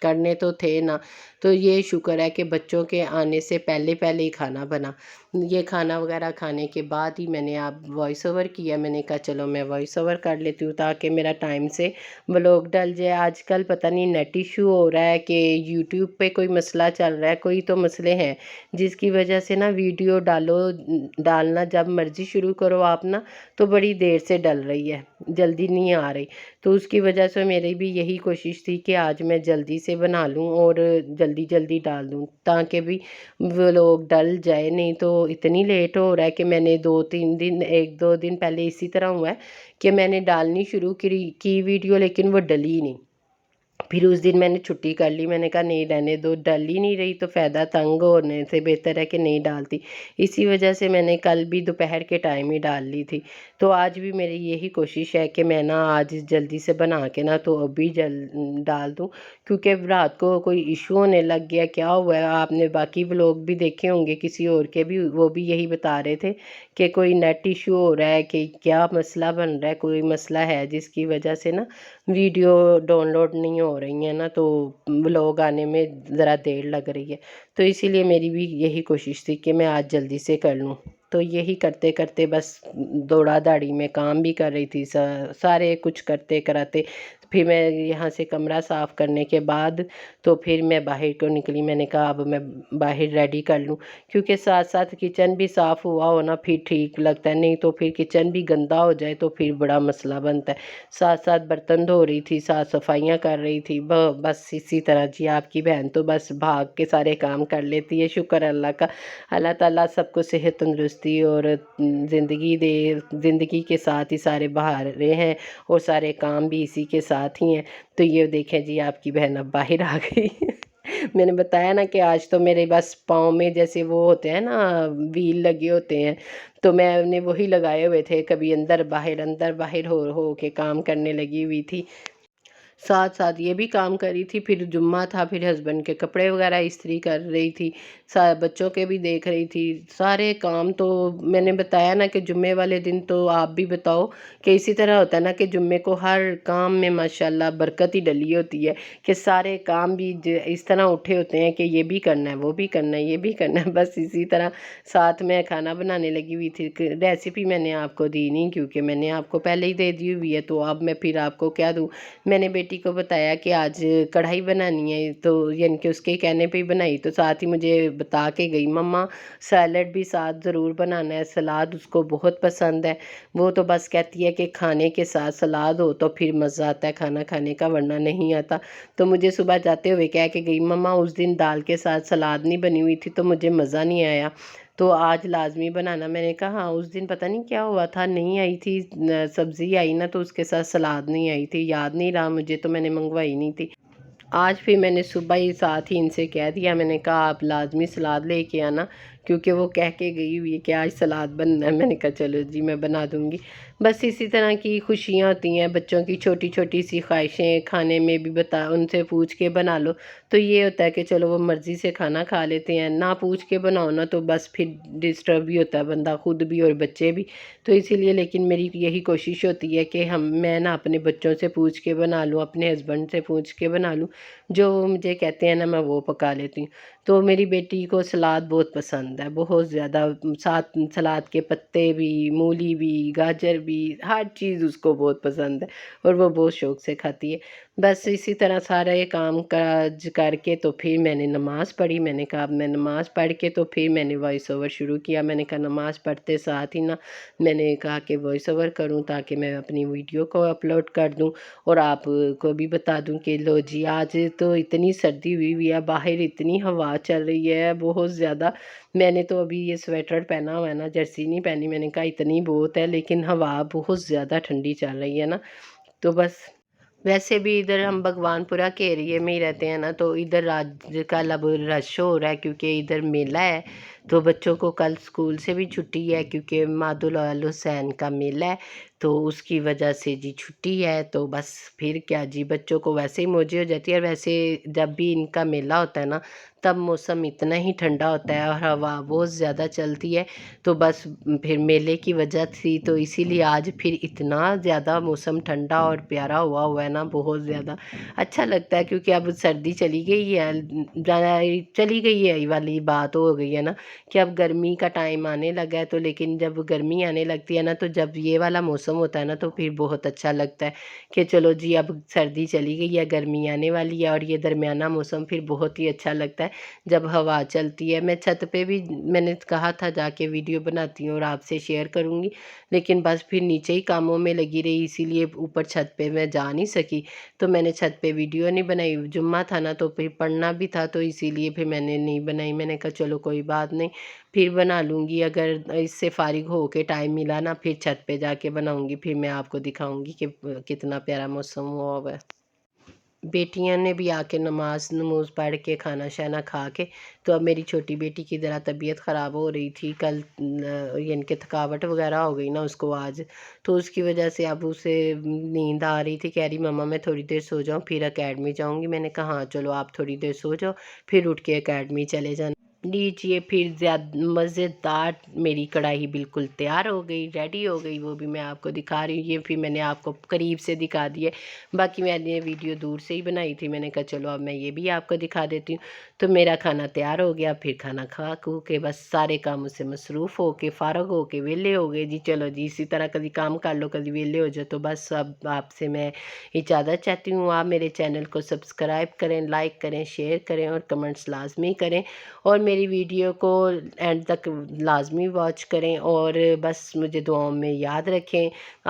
کرنے تو تھے نا، تو یہ شکر ہے کہ بچوں کے آنے سے پہلے پہلے ہی کھانا بنا۔ یہ کھانا وغیرہ کھانے کے بعد ہی میں نے آپ وائس اوور کیا، میں نے کہا چلو میں وائس اوور کر لیتی ہوں تاکہ میرا ٹائم سے بلاگ ڈل جائے۔ آج کل پتہ نہیں نیٹ ایشو ہو رہا ہے کہ یوٹیوب پہ کوئی مسئلہ چل رہا ہے، کوئی تو مسئلے ہیں جس کی وجہ سے نا ویڈیو ڈالنا جب مرضی شروع کرو آپ نا تو بڑی دیر سے ڈل رہی ہے، جلدی نہیں آ رہی۔ تو اس کی وجہ سے میری بھی یہی کوشش تھی کہ آج میں جلدی سے بنا لوں اور جلدی جلدی ڈال دوں تاکہ بھی وہ لوگ ڈل جائے، نہیں تو اتنی لیٹ ہو رہا ہے کہ میں نے 2-3 دن 1-2 دن پہلے اسی طرح ہوا ہے کہ میں نے ڈالنی شروع کی ویڈیو لیکن وہ ڈلی نہیں۔ پھر اس دن میں نے چھٹی کر لی، میں نے کہا نہیں رہنے دو، ڈل ہی نہیں رہی تو فائدہ، تنگ ہونے سے بہتر ہے کہ نہیں ڈالتی۔ اسی وجہ سے میں نے کل بھی دوپہر کے ٹائم ہی ڈال لی تھی۔ تو آج بھی میری یہی کوشش ہے کہ میں نا آج جلدی سے بنا کے نا تو ابھی ڈال دوں، کیونکہ رات کو کوئی ایشو ہونے لگ گیا، کیا ہوا ہے آپ نے باقی ولاگ بھی دیکھے ہوں گے کسی اور کے بھی، وہ بھی یہی بتا رہے تھے کہ کوئی نیٹ ایشو ہو رہا ہے، کہ کیا مسئلہ بن رہا ہے، کوئی مسئلہ ہے جس کی وجہ سے نا ویڈیو ڈاؤن لوڈ نہیں ہو رہی ہیں نا، تو ولاگ آنے میں ذرا دیر لگ رہی ہے۔ تو اسی لیے میری بھی یہی کوشش تھی کہ میں آج جلدی سے کر لوں۔ تو یہی کرتے کرتے بس دوڑا داڑی میں کام بھی کر رہی تھی، سارے کچھ کرتے کراتے پھر میں یہاں سے کمرہ صاف کرنے کے بعد تو پھر میں باہر کو نکلی، میں نے کہا اب میں باہر ریڈی کر لوں، کیونکہ ساتھ ساتھ کچن بھی صاف ہوا ہونا پھر ٹھیک لگتا ہے، نہیں تو پھر کچن بھی گندا ہو جائے تو پھر بڑا مسئلہ بنتا ہے۔ ساتھ ساتھ برتن دھو رہی تھی، صاف صفائیاں کر رہی تھی، بس اسی طرح جی۔ آپ کی بہن تو بس بھاگ کے سارے کام کر لیتی ہے، شکر اللہ کا، اللہ تعالیٰ سب کو صحت تندرستی اور زندگی دے، زندگی کے ساتھ ہی سارے بہاریں ہیں اور سارے کام بھی اسی کے ساتھ ہی ہیں۔ تو یہ دیکھیں جی آپ کی بہن اب باہر آ گئی۔ میں نے بتایا نا کہ آج تو میرے بس پاؤں میں جیسے وہ ہوتے ہیں نا ویل لگے ہوتے ہیں، تو میں نے وہی لگائے ہوئے تھے، کبھی اندر باہر ہو کے کام کرنے لگی ہوئی تھی، ساتھ ساتھ یہ بھی کام کر رہی تھی۔ پھر جمعہ تھا، پھر ہسبینڈ کے کپڑے وغیرہ استری کر رہی تھی، بچوں کے بھی دیکھ رہی تھی، سارے کام۔ تو میں نے بتایا نا کہ جمعے والے دن تو آپ بھی بتاؤ کہ اسی طرح ہوتا ہے نا کہ جمعے کو ہر کام میں ماشاءاللہ برکت ہی ڈلی ہوتی ہے، کہ سارے کام بھی اس طرح اٹھے ہوتے ہیں کہ یہ بھی کرنا ہے، وہ بھی کرنا ہے، یہ بھی کرنا ہے، بس اسی طرح ساتھ میں کھانا بنانے لگی ہوئی تھی۔ ریسیپی میں نے آپ کو دی نہیں کیونکہ میں نے آپ کو پہلے ہی دے دی ہوئی ہے، تو اب میں پھر آپ کو کیا دوں۔ میں نے بیٹی کو بتایا کہ آج کڑھائی بنانی ہے، تو یعنی کہ اس کے کہنے پہ ہی بنائی، تو ساتھ ہی مجھے بتا کے گئی مما سیلڈ بھی ساتھ ضرور بنانا ہے، سلاد اس کو بہت پسند ہے، وہ تو بس کہتی ہے کہ کھانے کے ساتھ سلاد ہو تو پھر مزہ آتا ہے کھانا کھانے کا، ورنہ نہیں آتا۔ تو مجھے صبح جاتے ہوئے کہہ کے گئی مما اس دن دال کے ساتھ سلاد نہیں بنی ہوئی تھی تو مجھے مزہ نہیں آیا، تو آج لازمی بنانا۔ میں نے کہا ہاں اس دن پتہ نہیں کیا ہوا تھا، نہیں آئی تھی سبزی، آئی نا تو اس کے ساتھ سلاد نہیں آئی تھی، یاد نہیں رہا مجھے، تو میں نے منگوائی نہیں تھی۔ آج پھر میں نے صبح ہی ساتھ ہی ان سے کہہ دیا، میں نے کہا آپ لازمی سلاد لے کے آنا، کیونکہ وہ کہہ کے گئی ہوئی ہے کہ آج سلاد بننا ہے۔ میں نے کہا چلو جی میں بنا دوں گی۔ بس اسی طرح کی خوشیاں ہوتی ہیں، بچوں کی چھوٹی چھوٹی سی خواہشیں کھانے میں بھی ان سے پوچھ کے بنا لو تو یہ ہوتا ہے کہ چلو وہ مرضی سے کھانا کھا لیتے ہیں، نہ پوچھ کے بناؤ نا تو بس پھر ڈسٹرب بھی ہوتا ہے بندہ، خود بھی اور بچے بھی۔ تو اسی لیے لیکن میری یہی کوشش ہوتی ہے کہ میں نا اپنے بچوں سے پوچھ کے بنا لوں، اپنے ہسبینڈ سے پوچھ کے بنا لوں، جو وہ مجھے کہتے ہیں نا میں وہ پکا لیتی ہوں۔ تو میری بیٹی کو سلاد بہت پسند ہے، بہت زیادہ، ساتھ سلاد کے پتے بھی، مولی بھی، گاجر بھی، ہر چیز اس کو بہت پسند ہے اور وہ بہت شوق سے کھاتی ہے۔ بس اسی طرح سارے کام کاج کر کے تو پھر میں نے نماز پڑھی، میں نے کہا اب میں نماز پڑھ کے تو پھر میں نے وائس اوور شروع کیا۔ میں نے کہا نماز پڑھتے ساتھ ہی نا میں نے کہا کہ وائس اوور کروں تاکہ میں اپنی ویڈیو کو اپلوڈ کر دوں اور آپ کو بھی بتا دوں کہ لو جی آج تو اتنی سردی ہوئی ہے، باہر اتنی ہوا چل رہی ہے بہت زیادہ۔ میں نے تو ابھی یہ سویٹر پہنا ہوا ہے نا، جرسی نہیں پہنی، میں نے کہا اتنی بہت ہے، لیکن ہوا بہت زیادہ ٹھنڈی چل رہی ہے نا، تو بس۔ ویسے بھی ادھر ہم بھگوان پورہ کے ایریے میں ہی رہتے ہیں نا، تو ادھر آج کل اب رش ہو رہا ہے کیونکہ ادھر میلہ ہے، تو بچوں کو کل اسکول سے بھی چھٹی ہے کیونکہ مادھولال حسین کا میلہ ہے، تو اس کی وجہ سے جی چھٹی ہے۔ تو بس پھر کیا جی، بچوں کو ویسے ہی موجیں ہو جاتی ہے، اور ویسے جب بھی ان کا میلہ ہوتا ہے نا تب موسم اتنا ہی ٹھنڈا ہوتا ہے اور ہوا بہت زیادہ چلتی ہے، تو بس پھر میلے کی وجہ تھی تو اسی لیے آج پھر اتنا زیادہ موسم ٹھنڈا اور پیارا ہوا ہے نا، بہت زیادہ اچھا لگتا ہے کیونکہ اب سردی چلی گئی ہے، چلی گئی ہے والی بات ہو گئی ہے نا کہ اب گرمی کا ٹائم آنے لگا ہے، تو لیکن جب گرمی آنے لگتی ہے نا تو جب یہ والا موسم ہوتا ہے نا تو پھر بہت اچھا لگتا ہے کہ چلو جی اب سردی چلی گئی ہے، گرمی آنے والی ہے، اور یہ درمیانہ موسم پھر بہت ہی اچھا لگتا ہے جب ہوا چلتی ہے۔ میں چھت پہ بھی میں نے کہا تھا جا کے ویڈیو بناتی ہوں اور آپ سے شیئر کروں گی، لیکن بس پھر نیچے ہی کاموں میں لگی رہی، اسی لیے اوپر چھت پہ میں جا نہیں سکی، تو میں نے چھت پہ ویڈیو نہیں بنائی۔ جمعہ تھا نا تو پھر پڑھنا بھی تھا، تو اسی لیے پھر میں نے نہیں بنائی۔ میں نے کہا چلو کوئی بات نہیں، پھر بنا لوں گی، اگر اس سے فارغ ہو کے ٹائم ملا نا پھر چھت پہ جا کے بناؤں گی، پھر میں آپ کو دکھاؤں گی کہ کتنا پیارا موسم ہوا ہے۔ بیٹیاں نے بھی آ کے نماز پڑھ کے کھانا شانا کھا کے، تو اب میری چھوٹی بیٹی کی ذرا طبیعت خراب ہو رہی تھی کل، یعنی کہ تھکاوٹ وغیرہ ہو گئی نا اس کو آج، تو اس کی وجہ سے اب اسے نیند آ رہی تھی، کہہ رہی مما میں تھوڑی دیر سو جاؤں پھر اکیڈمی جاؤں گی۔ میں نے کہا ہاں چلو آپ تھوڑی دیر سو جاؤ پھر اٹھ کے اکیڈمی چلے جانا۔ لیجیے پھر زیادہ مزیدار میری کڑھائی بالکل تیار ہو گئی، ریڈی ہو گئی، وہ بھی میں آپ کو دکھا رہی ہوں۔ یہ پھر میں نے آپ کو قریب سے دکھا دیے، باقی میں نے ویڈیو دور سے ہی بنائی تھی، میں نے کہا چلو اب میں یہ بھی آپ کو دکھا دیتی ہوں۔ تو میرا کھانا تیار ہو گیا، پھر کھانا کھا کے بس سارے کاموں سے مصروف ہو کے فارغ ہو کے ویلے ہو گئے جی۔ چلو جی اسی طرح کبھی کام کر لو کبھی ویلے ہو جاؤ، تو بس اب آپ سے میں اجازت چاہتی ہوں۔ آپ میرے چینل کو سبسکرائب کریں، لائک کریں، شیئر کریں اور کمنٹس لازمی کریں، اور میری ویڈیو کو اینڈ تک لازمی واچ کریں، اور بس مجھے دعاؤں میں یاد رکھیں۔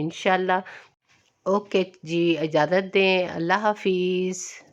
انشاءاللہ۔ اوکے جی، اجازت دیں، اللہ حافظ۔